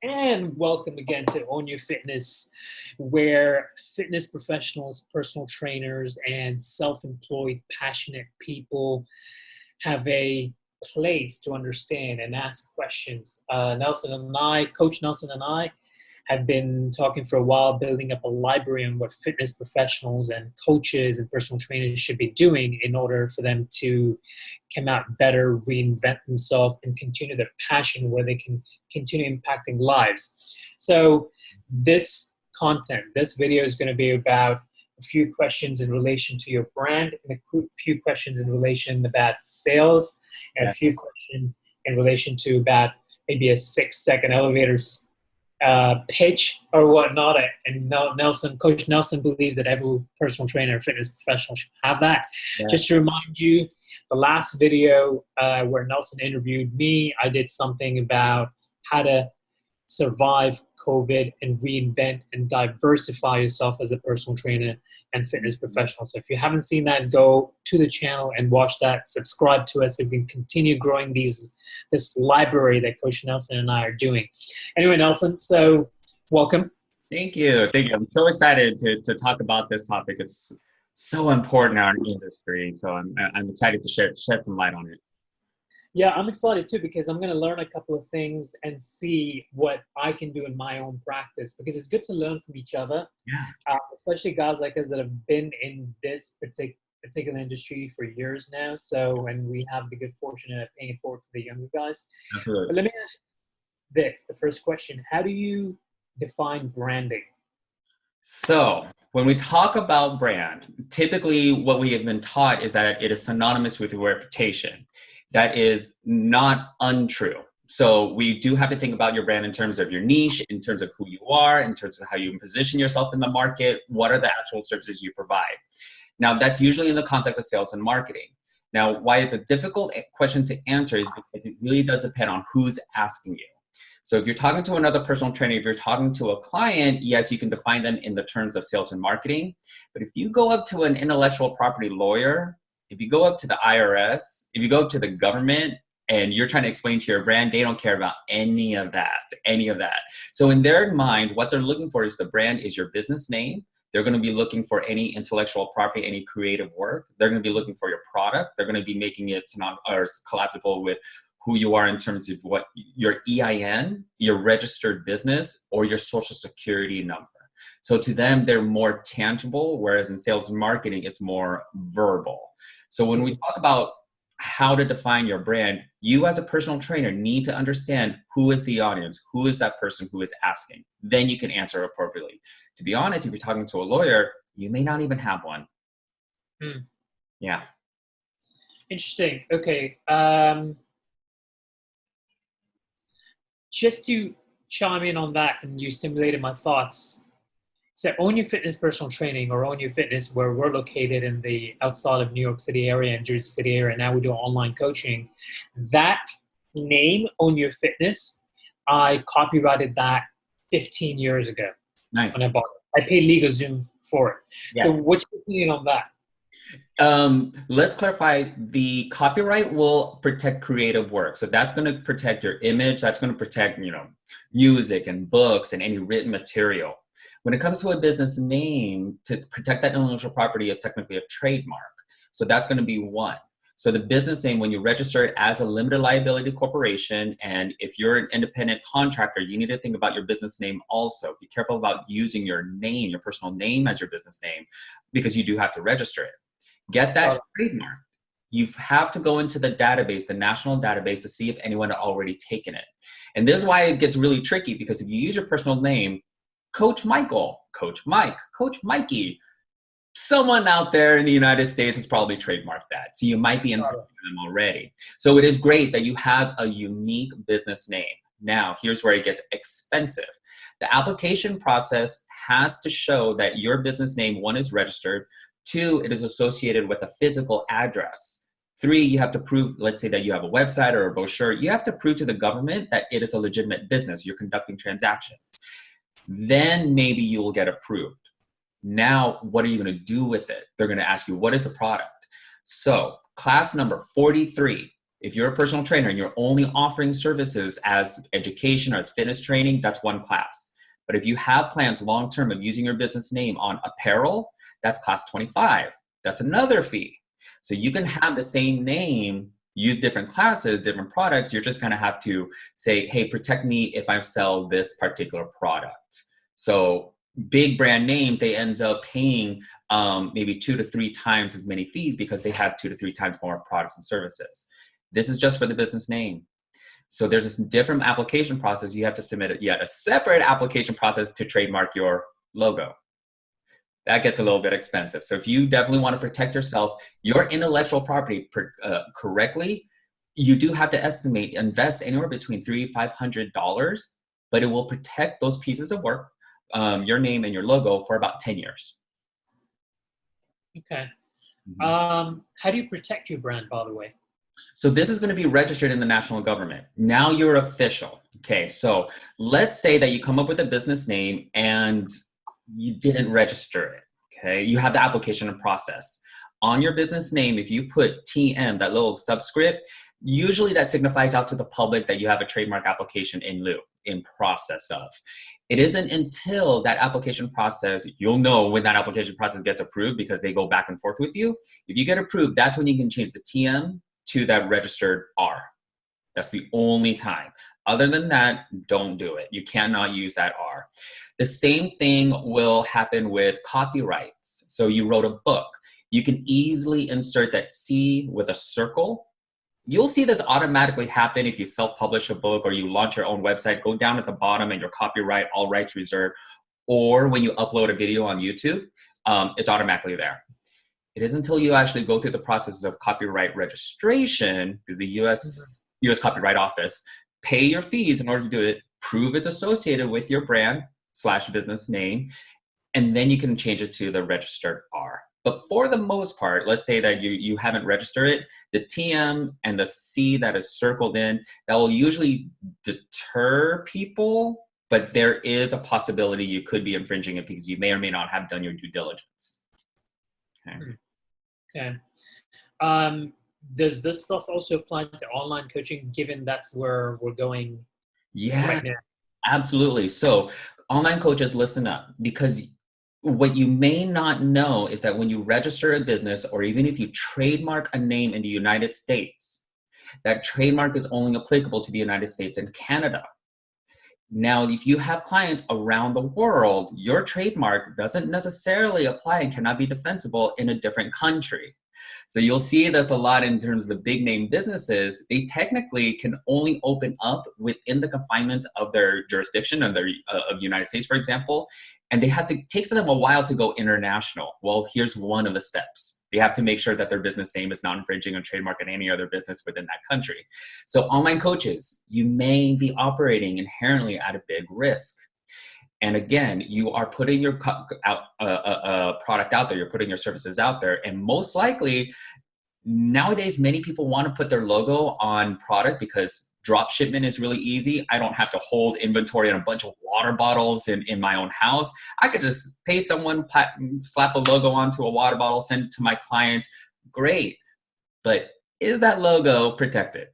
And welcome again to Own Your Fitness, where fitness professionals, personal trainers, and self employed, passionate people have a place to understand and ask questions. Coach Nelson and I, have been talking for a while, building up a library on what fitness professionals and coaches and personal trainers should be doing in order for them to come out better, reinvent themselves, and continue their passion where they can continue impacting lives. So this video is going to be about a few questions in relation to your brand, and a few questions in relation about sales, and a Yeah. few questions in relation to about maybe a 6-second elevator pitch or whatnot. And Coach Nelson believes that every personal trainer, fitness professional should have that. Yeah. Just to remind you, the last video where Nelson interviewed me, I did something about how to survive COVID and reinvent and diversify yourself as a personal trainer and fitness professional. So if you haven't seen that, go to the channel and watch that. Subscribe to us so we can continue growing this library that Coach Nelson and I are doing. Anyway, Nelson, so welcome. Thank you. Thank you. I'm so excited to talk about this topic. It's so important in our industry. So I'm excited to shed some light on it. Yeah, I'm excited too because I'm going to learn a couple of things and see what I can do in my own practice, because it's good to learn from each other, Yeah. especially guys like us that have been in this particular industry for years now. So, and we have the good fortune of paying it forward to the younger guys. Absolutely. But let me ask this, the first question: how do you define branding? So when we talk about brand, typically what we have been taught is that it is synonymous with your reputation. That is not untrue. So we do have to think about your brand in terms of your niche, in terms of who you are, in terms of how you position yourself in the market, what are the actual services you provide. Now, that's usually in the context of sales and marketing. Now, why it's a difficult question to answer is because it really does depend on who's asking you. So if you're talking to another personal trainer, if you're talking to a client, yes, you can define them in the terms of sales and marketing. But if you go up to an intellectual property lawyer, if you go up to the IRS, if you go up to the government and you're trying to explain to your brand, they don't care about any of that. So in their mind, what they're looking for is the brand is your business name. They're going to be looking for any intellectual property, any creative work. They're going to be looking for your product. They're going to be making it collapsible with who you are in terms of what your EIN, your registered business, or your social security number. So to them, they're more tangible, whereas in sales and marketing, it's more verbal. So when we talk about how to define your brand, you as a personal trainer need to understand who is the audience, who is that person who is asking. Then you can answer appropriately. To be honest, if you're talking to a lawyer, you may not even have one. Yeah. Interesting. Okay. Just to chime in on that, and you stimulated my thoughts. So Own Your Fitness Personal Training, or Own Your Fitness, where we're located in the outside of New York City area and Jersey City area, now we do online coaching. That name, Own Your Fitness, I copyrighted that 15 years ago. Nice. When I bought it. I paid LegalZoom for it. Yes. So what's your opinion on that? Let's clarify. The copyright will protect creative work. So that's going to protect your image. That's going to protect, music and books and any written material. When it comes to a business name, to protect that intellectual property, it's technically a trademark. So that's going to be one. So the business name, when you register it as a limited liability corporation, and if you're an independent contractor, you need to think about your business name also. Be careful about using your name, your personal name as your business name, because you do have to register it. Get that trademark. You have to go into the database, the national database, to see if anyone had already taken it. And this is why it gets really tricky, because if you use your personal name, Coach Michael, Coach Mike, Coach Mikey, someone out there in the United States has probably trademarked that. So you might be infringing them already. So it is great that you have a unique business name. Now, here's where it gets expensive. The application process has to show that your business name, one, is registered. Two, it is associated with a physical address. Three, you have to prove, let's say that you have a website or a brochure, you have to prove to the government that it is a legitimate business. You're conducting transactions. Then maybe you will get approved. Now, what are you going to do with it? They're going to ask you, what is the product? So class number 43, If you're a personal trainer and you're only offering services as education or as fitness training, that's one class. But if you have plans long-term of using your business name on apparel, that's class 25. That's another fee. So you can have the same name, use different classes, different products. You're just going to have to say, hey, protect me if I sell this particular product. So big brand names, they end up paying maybe 2 to 3 times as many fees because they have 2 to 3 times more products and services. This is just for the business name. So there's this different application process. You have to submit yet a separate application process to trademark your logo. That gets a little bit expensive. So if you definitely want to protect yourself, your intellectual property correctly, you do have to invest anywhere between $300 to $500, but it will protect those pieces of work, your name and your logo, for about 10 years. Okay. How do you protect your brand, by the way? So this is going to be registered in the national government. Now you're official. Okay, so let's say that you come up with a business name and you didn't register it. Okay, you have the application and process. On your business name, if you put TM, that little subscript, usually that signifies out to the public that you have a trademark application in process of. It isn't until that application process, you'll know when that application process gets approved because they go back and forth with you. If you get approved, that's when you can change the TM to that registered R. That's the only time. Other than that, don't do it. You cannot use that R. The same thing will happen with copyrights. So you wrote a book. You can easily insert that C with a circle. You'll see this automatically happen if you self-publish a book or you launch your own website. Go down at the bottom and your copyright, all rights reserved. Or when you upload a video on YouTube, it's automatically there. It isn't until you actually go through the process of copyright registration through the US Copyright Office, pay your fees in order to do it, prove it's associated with your brand / business name, and then you can change it to the registered R. But for the most part, let's say that you haven't registered it, the TM and the C that is circled in, that will usually deter people, but there is a possibility you could be infringing it because you may or may not have done your due diligence. Okay. Does this stuff also apply to online coaching, given that's where we're going right now? Absolutely. So online coaches, listen up, because what you may not know is that when you register a business, or even if you trademark a name in the United States, that trademark is only applicable to the United States and Canada. Now, if you have clients around the world, your trademark doesn't necessarily apply and cannot be defensible in a different country. So you'll see this a lot in terms of the big name businesses. They technically can only open up within the confinements of their jurisdiction of the United States, for example, and it takes them a while to go international. Well, here's one of the steps. They have to make sure that their business name is not infringing on trademark in any other business within that country. So online coaches, you may be operating inherently at a big risk. And again, you are putting your product out there, you're putting your services out there, and most likely, nowadays, many people want to put their logo on product because drop shipment is really easy. I don't have to hold inventory and a bunch of water bottles in my own house. I could just pay someone, slap a logo onto a water bottle, send it to my clients. Great. But is that logo protected?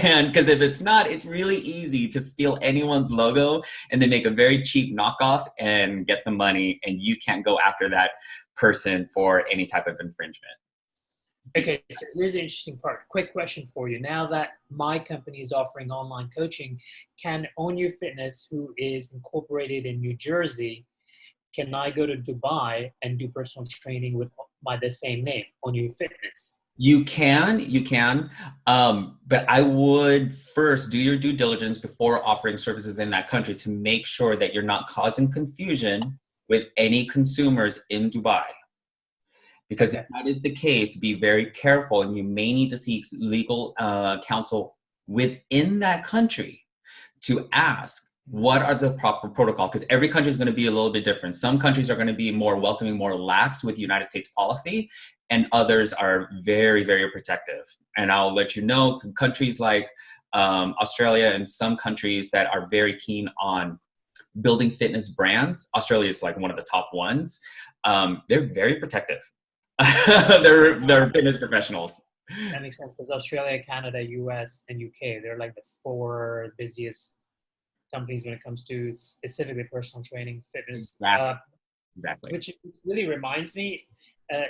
And because if it's not, it's really easy to steal anyone's logo and then make a very cheap knockoff and get the money, and you can't go after that person for any type of infringement. Okay, so here's the interesting part. Quick question for you. Now that my company is offering online coaching, can Own Your Fitness, who is incorporated in New Jersey, can I go to Dubai and do personal training with the same name, Own Your Fitness? You can, but I would first do your due diligence before offering services in that country to make sure that you're not causing confusion with any consumers in Dubai. Because if that is the case, be very careful, and you may need to seek legal counsel within that country to ask, what are the proper protocol? Because every country is going to be a little bit different. Some countries are going to be more welcoming, more lax with the United States policy, and others are very, very protective. And I'll let you know, countries like Australia and some countries that are very keen on building fitness brands, Australia is like one of the top ones, they're very protective. They're fitness professionals. That makes sense because Australia, Canada, US, and UK, they're like the four busiest companies when it comes to specifically personal training, fitness. Exactly. Exactly. Which really reminds me,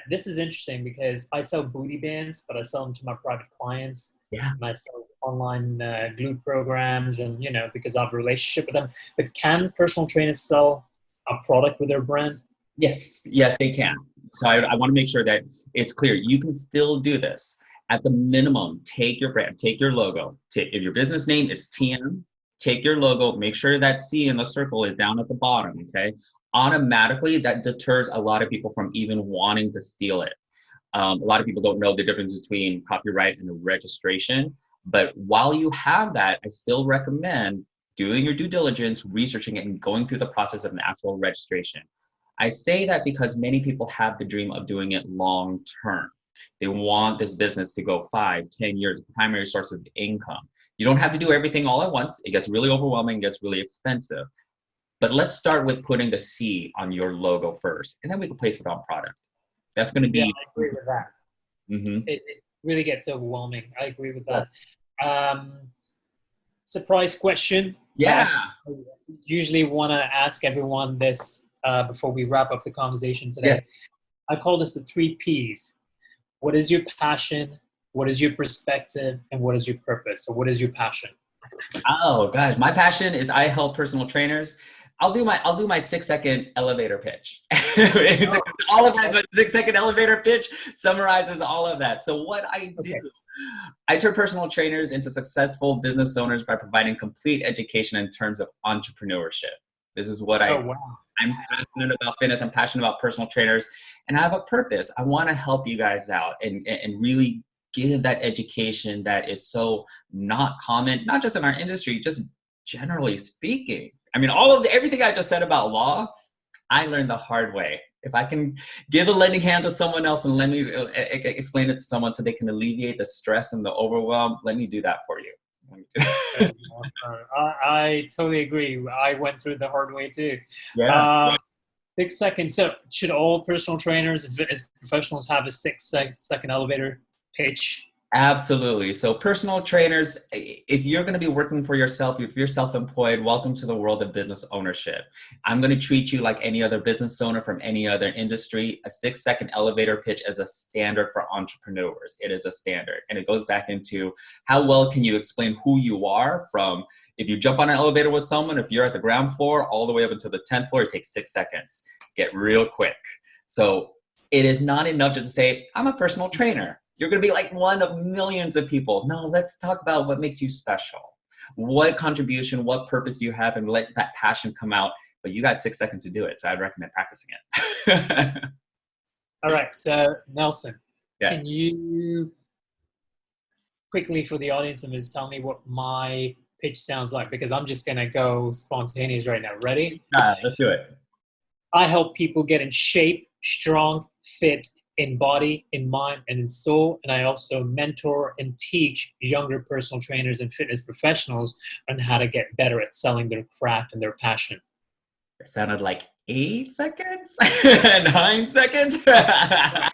this is interesting because I sell booty bands, but I sell them to my private clients. Yeah. And I sell online glute programs, and because I have a relationship with them. But can personal trainers sell a product with their brand? Yes, yes, they can. So I want to make sure that it's clear. You can still do this. At the minimum, take your brand, take your logo. If your business name, it's TM, take your logo, make sure that C in the circle is down at the bottom, okay? Automatically, that deters a lot of people from even wanting to steal it. A lot of people don't know the difference between copyright and registration. But while you have that, I still recommend doing your due diligence, researching it, and going through the process of an actual registration. I say that because many people have the dream of doing it long term. They want this business to go 5, 10 years, primary source of income. You don't have to do everything all at once. It gets really overwhelming, gets really expensive. But let's start with putting the C on your logo first, and then we can place it on product. That's going to Yeah, be. I agree with that. Mm-hmm. It really gets overwhelming. I agree with Yeah. that. Surprise question. Yeah. I usually want to ask everyone this before we wrap up the conversation today. Yes. I call this the 3 Ps. What is your passion? What is your perspective? And what is your purpose? So what is your passion? Oh gosh, my passion is I help personal trainers. I'll do my 6-second elevator pitch. All of that, but 6-second elevator pitch summarizes all of that. So what I do, Okay. I turn personal trainers into successful business owners by providing complete education in terms of entrepreneurship. This is what Oh, wow. I'm passionate about fitness. I'm passionate about personal trainers, and I have a purpose. I want to help you guys out and really give that education that is so not common, not just in our industry, just generally speaking. I mean, everything I just said about law, I learned the hard way. If I can give a lending hand to someone else and let me explain it to someone so they can alleviate the stress and the overwhelm, let me do that for you. I totally agree. I went through the hard way too. Yeah. 6 seconds. So should all personal trainers, as professionals, have a 6-second elevator pitch? Absolutely. So personal trainers, if you're going to be working for yourself, if you're self-employed, welcome to the world of business ownership. I'm going to treat you like any other business owner from any other industry. A 6-second elevator pitch is a standard for entrepreneurs. It is a standard. And it goes back into how well can you explain who you are from if you jump on an elevator with someone, if you're at the ground floor, all the way up until the 10th floor, it takes 6 seconds. Get real quick. So it is not enough just to say, I'm a personal trainer. You're going to be like one of millions of people. No, let's talk about what makes you special. What contribution, what purpose do you have, and let that passion come out. But you got 6 seconds to do it, so I'd recommend practicing it. All right. So Nelson, Yes. Can you quickly for the audience members tell me what my pitch sounds like? Because I'm just going to go spontaneous right now. Ready? Let's do it. I help people get in shape, strong, fit, in body, in mind, and in soul. And I also mentor and teach younger personal trainers and fitness professionals on how to get better at selling their craft and their passion. It sounded like 8 seconds, 9 seconds. I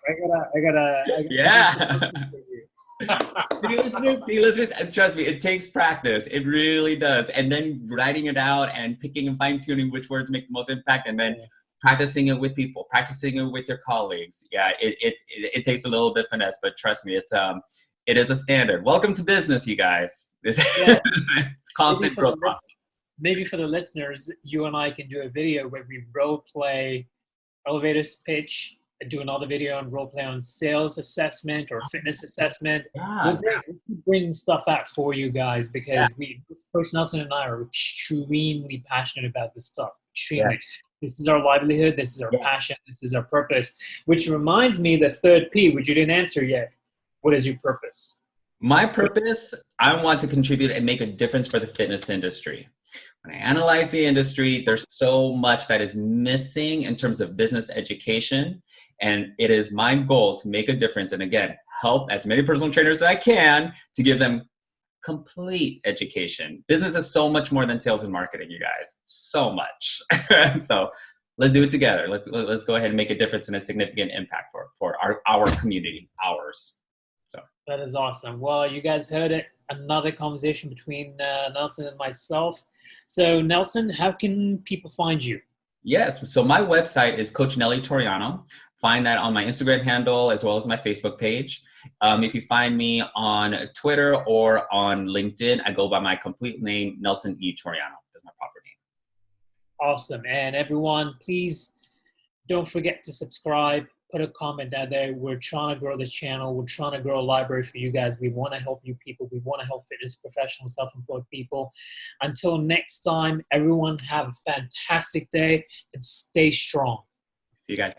gotta Yeah. See, listeners, trust me, it takes practice. It really does. And then writing it out and picking and fine tuning which words make the most impact, and then practicing it with people, practicing it with your colleagues. Yeah, it takes a little bit finesse, but trust me, it is a standard. Welcome to business, you guys. It's constant growth process. Maybe for the listeners, you and I can do a video where we role play elevators pitch, do another video on role play on sales assessment or fitness assessment. Yeah. We'll bring stuff out for you guys because Coach Nelson and I are extremely passionate about this stuff. Extremely. Yeah. This is our livelihood. This is our passion. This is our purpose. Which reminds me, the third P, which you didn't answer yet. What is your purpose? My purpose, I want to contribute and make a difference for the fitness industry. When I analyze the industry, there's so much that is missing in terms of business education. And it is my goal to make a difference and, again, help as many personal trainers as I can to give them complete education. Business is so much more than sales and marketing, you guys. So much. So let's do it together. Let's go ahead and make a difference and a significant impact for our community, ours. So That is awesome. Well, you guys heard it. Another conversation between Nelson and myself. So, Nelson, how can people find you? Yes. So my website is Coach Nelly Toriano. Find that on my Instagram handle as well as my Facebook page. If you find me on Twitter or on LinkedIn, I go by my complete name, Nelson E. Toriano. That's my proper name. Awesome. And everyone, please don't forget to subscribe, put a comment out there. We're trying to grow this channel. We're trying to grow a library for you guys. We want to help you people. We want to help fitness professionals, self-employed people. Until next time, everyone have a fantastic day and stay strong. See you guys.